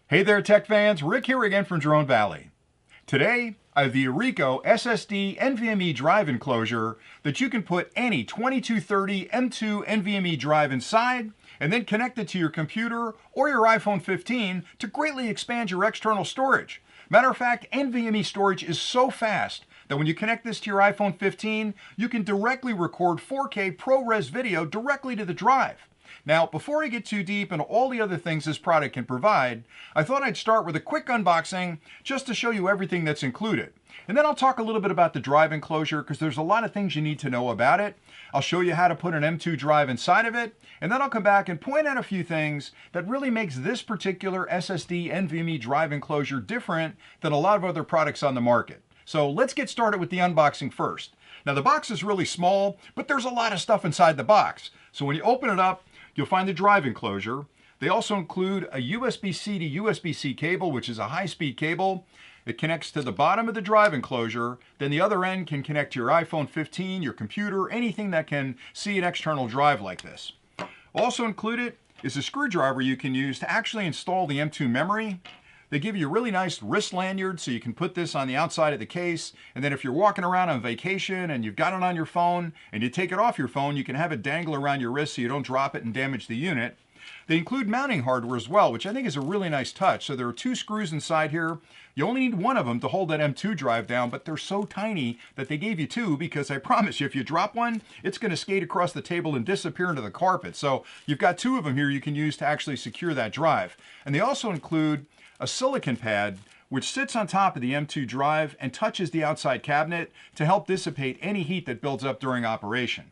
Hey there, tech fans. Rick here again from Drone Valley. Today, I have the Orico SSD NVMe drive enclosure that you can put any 2230 M2 NVMe drive inside and then connect it to your computer or your iPhone 15 to greatly expand your external storage. Matter of fact, NVMe storage is so fast that when you connect this to your iPhone 15, you can directly record 4K ProRes video directly to the drive. Now, before I get too deep into all the other things this product can provide, I thought I'd start with a quick unboxing just to show you everything that's included. And then I'll talk a little bit about the drive enclosure because there's a lot of things you need to know about it. I'll show you how to put an M2 drive inside of it, and then I'll come back and point out a few things that really makes this particular SSD NVMe drive enclosure different than a lot of other products on the market. So let's get started with the unboxing first. Now the box is really small, but there's a lot of stuff inside the box. So when you open it up, you'll find the drive enclosure. They also include a USB-C to USB-C cable, which is a high-speed cable. It connects to the bottom of the drive enclosure. Then the other end can connect to your iPhone 15, your computer, anything that can see an external drive like this. Also included is a screwdriver you can use to actually install the M2 memory. They give you a really nice wrist lanyard so you can put this on the outside of the case, and then if you're walking around on vacation and you've got it on your phone and you take it off your phone, you can have it dangle around your wrist so you don't drop it and damage the unit. They include mounting hardware as well, which I think is a really nice touch. So there are two screws inside here. You only need one of them to hold that M2 drive down, but they're so tiny that they gave you two because I promise you, if you drop one, it's going to skate across the table and disappear into the carpet. So you've got two of them here you can use to actually secure that drive. And they also include a silicon pad which sits on top of the M2 drive and touches the outside cabinet to help dissipate any heat that builds up during operation.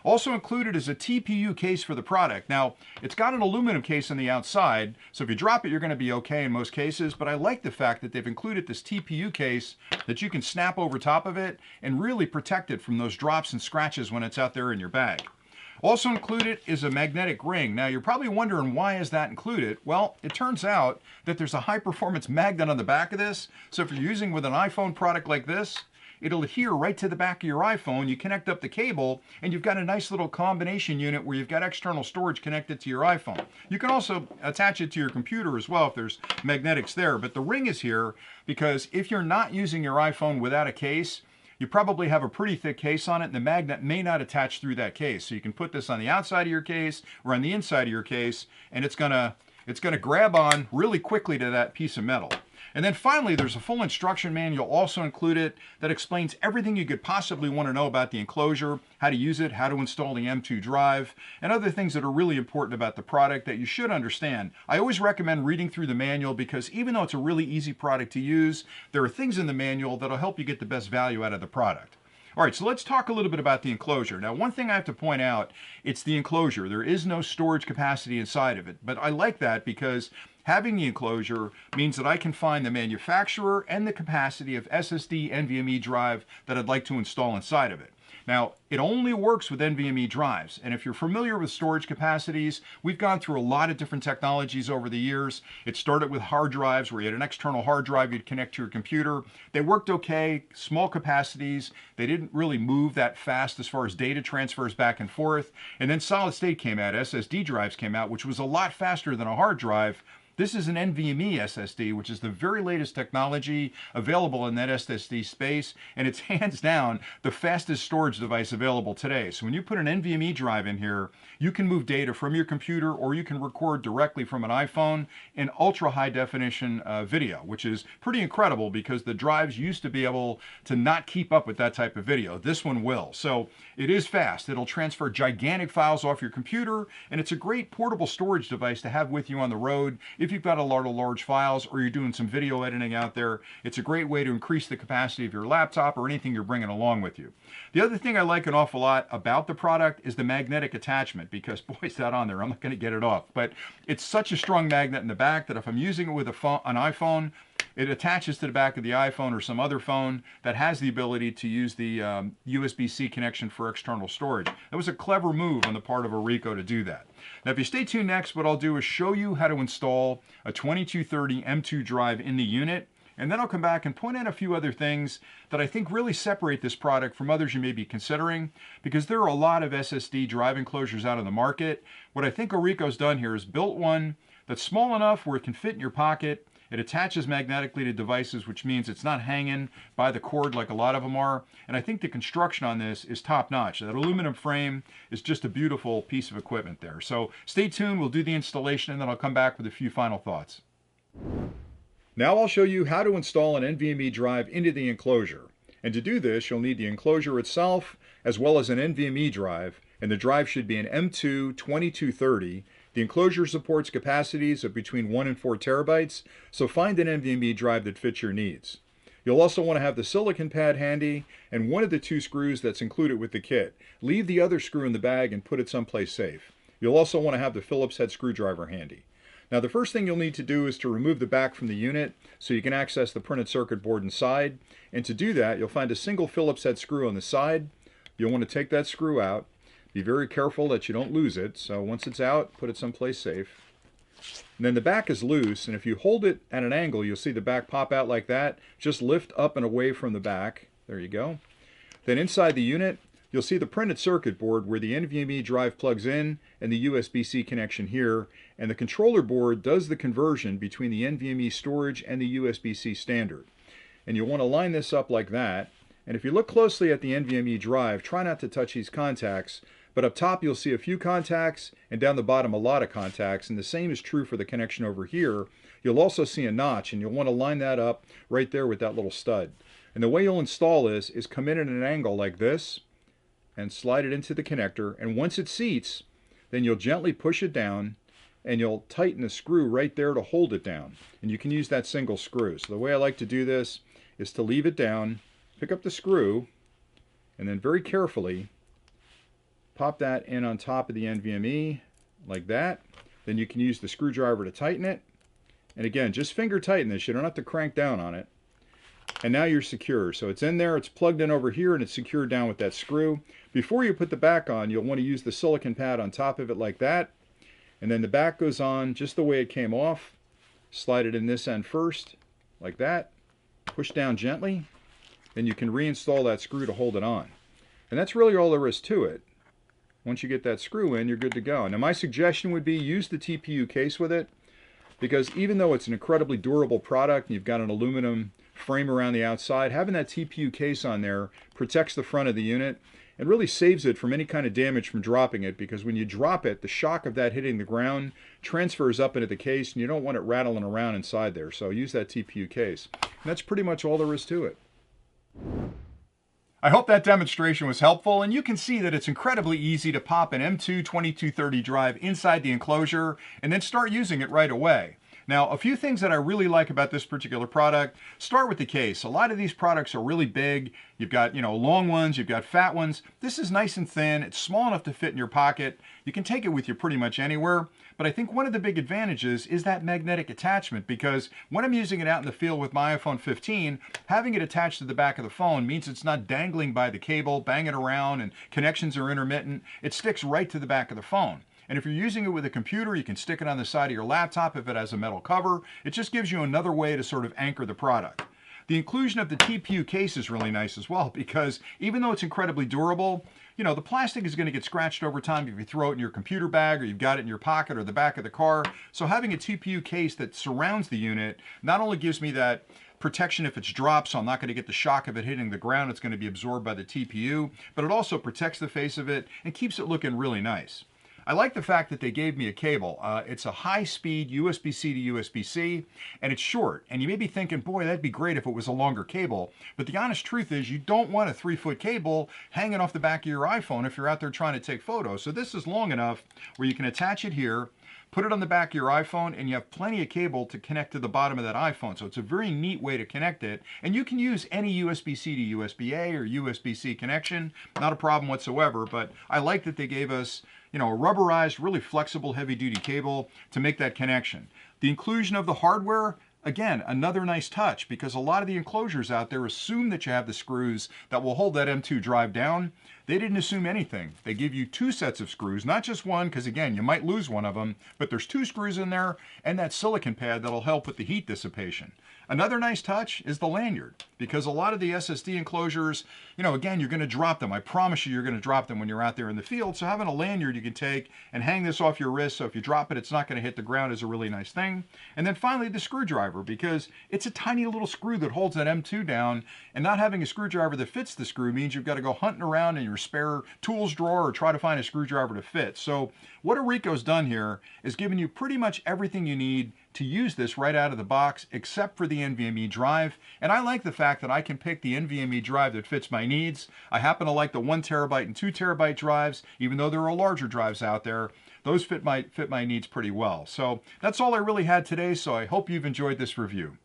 Also included is a TPU case for the product. Now, it's got an aluminum case on the outside, so if you drop it, you're going to be okay in most cases, but I like the fact that they've included this TPU case that you can snap over top of it and really protect it from those drops and scratches when it's out there in your bag. Also included is a magnetic ring. Now you're probably wondering why is that included? Well, it turns out that there's a high performance magnet on the back of this. So if you're using with an iPhone product like this, it'll adhere right to the back of your iPhone. You connect up the cable and you've got a nice little combination unit where you've got external storage connected to your iPhone. You can also attach it to your computer as well if there's magnetics there, but the ring is here because if you're not using your iPhone without a case, you probably have a pretty thick case on it and the magnet may not attach through that case. So you can put this on the outside of your case or on the inside of your case and it's gonna grab on really quickly to that piece of metal. And then finally, there's a full instruction manual also included that explains everything you could possibly want to know about the enclosure, how to use it, how to install the M2 drive, and other things that are really important about the product that you should understand. I always recommend reading through the manual because even though it's a really easy product to use, there are things in the manual that'll help you get the best value out of the product. All right, so let's talk a little bit about the enclosure. Now, one thing I have to point out, it's the enclosure. There is no storage capacity inside of it, but I like that because having the enclosure means that I can find the manufacturer and the capacity of SSD NVMe drive that I'd like to install inside of it. Now, it only works with NVMe drives, and if you're familiar with storage capacities, we've gone through a lot of different technologies over the years. It started with hard drives where you had an external hard drive you'd connect to your computer. They worked okay, small capacities. They didn't really move that fast as far as data transfers back and forth. And then solid state came out, SSD drives came out, which was a lot faster than a hard drive. This is an NVMe SSD, which is the very latest technology available in that SSD space, and it's hands down the fastest storage device available today. So when you put an NVMe drive in here, you can move data from your computer or you can record directly from an iPhone in ultra high definition video, which is pretty incredible because the drives used to be able to not keep up with that type of video. This one will. So it is fast. It'll transfer gigantic files off your computer, and it's a great portable storage device to have with you on the road. If you've got a lot of large files or you're doing some video editing out there, it's a great way to increase the capacity of your laptop or anything you're bringing along with you. The other thing I like an awful lot about the product is the magnetic attachment because, boy, is that on there. I'm not going to get it off. But it's such a strong magnet in the back that if I'm using it with an iPhone, it attaches to the back of the iPhone or some other phone that has the ability to use the USB-C connection for external storage. That was a clever move on the part of Orico to do that. Now, if you stay tuned next, what I'll do is show you how to install a 2230 M2 drive in the unit, and then I'll come back and point out a few other things that I think really separate this product from others you may be considering, because there are a lot of SSD drive enclosures out on the market. What I think Orico's done here is built one that's small enough where it can fit in your pocket. It attaches magnetically to devices, which means it's not hanging by the cord like a lot of them are. And I think the construction on this is top notch. That aluminum frame is just a beautiful piece of equipment there. So stay tuned, we'll do the installation and then I'll come back with a few final thoughts. Now I'll show you how to install an NVMe drive into the enclosure. And to do this, you'll need the enclosure itself, as well as an NVMe drive, and the drive should be an M2 2230. The enclosure supports capacities of between 1 and 4 terabytes, so find an NVMe drive that fits your needs. You'll also want to have the silicon pad handy and one of the 2 screws that's included with the kit. Leave the other screw in the bag and put it someplace safe. You'll also want to have the Phillips head screwdriver handy. Now the first thing you'll need to do is to remove the back from the unit so you can access the printed circuit board inside. And to do that, you'll find a single Phillips head screw on the side. You'll want to take that screw out. Be very careful that you don't lose it. So once it's out, put it someplace safe. And then the back is loose, and if you hold it at an angle, you'll see the back pop out like that. Just lift up and away from the back. There you go. Then inside the unit, you'll see the printed circuit board where the NVMe drive plugs in and the USB-C connection here. And the controller board does the conversion between the NVMe storage and the USB-C standard. And you'll want to line this up like that. And if you look closely at the NVMe drive, try not to touch these contacts. But up top you'll see a few contacts, and down the bottom a lot of contacts, and the same is true for the connection over here. You'll also see a notch, and you'll want to line that up right there with that little stud. And the way you'll install this is come in at an angle like this, and slide it into the connector, and once it seats, then you'll gently push it down, and you'll tighten the screw right there to hold it down. And you can use that single screw. So the way I like to do this is to leave it down, pick up the screw, and then very carefully pop that in on top of the NVMe like that. Then you can use the screwdriver to tighten it. And again, just finger tighten this. You don't have to crank down on it. And now you're secure. So it's in there, it's plugged in over here, and it's secured down with that screw. Before you put the back on, you'll want to use the silicon pad on top of it like that. And then the back goes on just the way it came off. Slide it in this end first, like that. Push down gently. Then you can reinstall that screw to hold it on. And that's really all there is to it. Once you get that screw in, you're good to go. Now my suggestion would be use the TPU case with it, because even though it's an incredibly durable product and you've got an aluminum frame around the outside, having that TPU case on there protects the front of the unit and really saves it from any kind of damage from dropping it, because when you drop it, the shock of that hitting the ground transfers up into the case and you don't want it rattling around inside there. So use that TPU case. And that's pretty much all there is to it. I hope that demonstration was helpful, and you can see that it's incredibly easy to pop an M2 2230 drive inside the enclosure and then start using it right away. Now, a few things that I really like about this particular product. Start with the case. A lot of these products are really big. You've got, long ones, you've got fat ones. This is nice and thin. It's small enough to fit in your pocket. You can take it with you pretty much anywhere. But I think one of the big advantages is that magnetic attachment, because when I'm using it out in the field with my iPhone 15, having it attached to the back of the phone means it's not dangling by the cable, banging around, and connections are intermittent. It sticks right to the back of the phone. And if you're using it with a computer, you can stick it on the side of your laptop if it has a metal cover. It just gives you another way to sort of anchor the product. The inclusion of the TPU case is really nice as well, because even though it's incredibly durable, the plastic is going to get scratched over time if you throw it in your computer bag or you've got it in your pocket or the back of the car. So having a TPU case that surrounds the unit not only gives me that protection if it's dropped, so I'm not going to get the shock of it hitting the ground, it's going to be absorbed by the TPU, but it also protects the face of it and keeps it looking really nice. I like the fact that they gave me a cable. It's a high-speed USB-C to USB-C, and it's short. And you may be thinking, boy, that'd be great if it was a longer cable. But the honest truth is you don't want a 3-foot cable hanging off the back of your iPhone if you're out there trying to take photos. So this is long enough where you can attach it here, put it on the back of your iPhone, and you have plenty of cable to connect to the bottom of that iPhone. So it's a very neat way to connect it. And you can use any USB-C to USB-A or USB-C connection. Not a problem whatsoever, but I like that they gave us a rubberized, really flexible, heavy-duty cable to make that connection. The inclusion of the hardware, again, another nice touch, because a lot of the enclosures out there assume that you have the screws that will hold that M2 drive down. They didn't assume anything. They give you 2 sets of screws, not just one, because again, you might lose one of them, but there's 2 screws in there and that silicon pad that'll help with the heat dissipation. Another nice touch is the lanyard, because a lot of the SSD enclosures, again, you're going to drop them. I promise you're going to drop them when you're out there in the field. So having a lanyard you can take and hang this off your wrist, so if you drop it, it's not going to hit the ground, is a really nice thing. And then finally, the screwdriver, because it's a tiny little screw that holds that M2 down, and not having a screwdriver that fits the screw means you've got to go hunting around in your spare tools drawer or try to find a screwdriver to fit. So what Orico's done here is given you pretty much everything you need to use this right out of the box, except for the NVMe drive. And I like the fact that I can pick the NVMe drive that fits my needs. I happen to like the 1 terabyte and 2 terabyte drives, even though there are larger drives out there. Those fit my needs pretty well. So that's all I really had today, so I hope you've enjoyed this review.